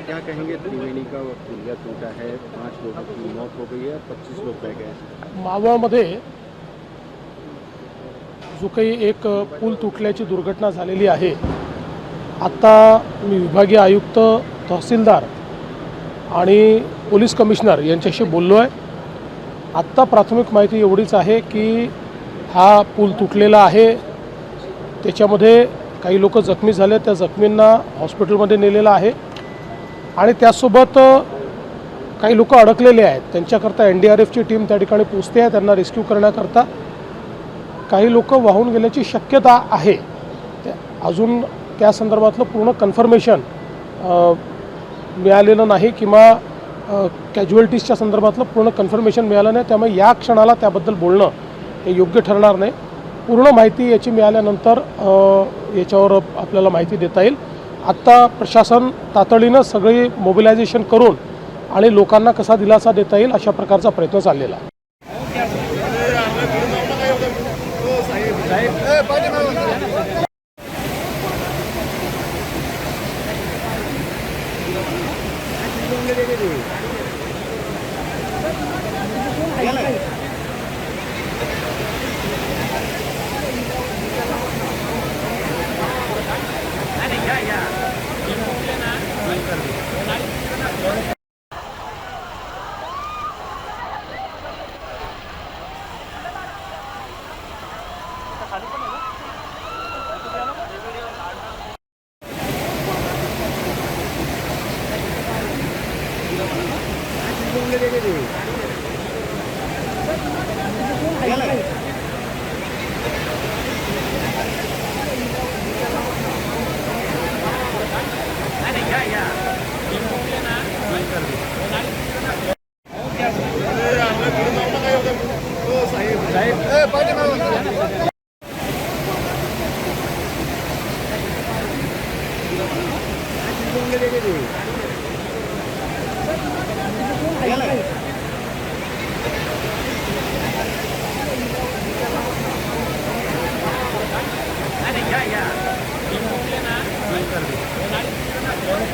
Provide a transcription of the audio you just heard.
क्या कहेंगे? त्रिवेणी का पुलिया टूटा है, 5 लोगों की मौत हो गई है, 25 लोग बह गए। मावळमध्ये जो काही एक पूल तुटल्याची दुर्घटना झालेली आहे। आता मी विभागीय आयुक्त, तहसीलदार आणि पोलीस कमिशनर यांच्याशी बोललो आहे। आत्ता प्राथमिक माहिती एवढीच आहे की हा पूल तुटलेला आहे, त्याच्यामध्ये काही लोक जखमी झाले, त्या जखमींना हॉस्पिटलमध्ये नेलेलं आहे आणि त्यासोबत काही लोक अडकलेले आहेत। त्यांच्याकरता एनडीआरएफची टीम त्या ठिकाणी पोहोचते आहे, त्यांना रेस्क्यू करण्याकरता। काही लोक वाहून गेल्याची शक्यता आहे, अजून त्या संदर्भातलं पूर्ण कन्फर्मेशन मिळालेलं नाही किंवा कॅज्युअल्टीजच्या संदर्भातलं पूर्ण कन्फर्मेशन मिळालं नाही, त्यामुळे या क्षणाला त्याबद्दल बोलणं हे योग्य ठरणार नाही। पूर्ण माहिती याची मिळाल्यानंतर याच्यावर आपल्याला माहिती देता येईल। आत्ता प्रशासन तातडीनं सगळी मोबिलायझेशन करून आणि लोकांना कसा दिलासा देता येईल अशा प्रकारचा प्रयत्न चाललेला आहे। साहेब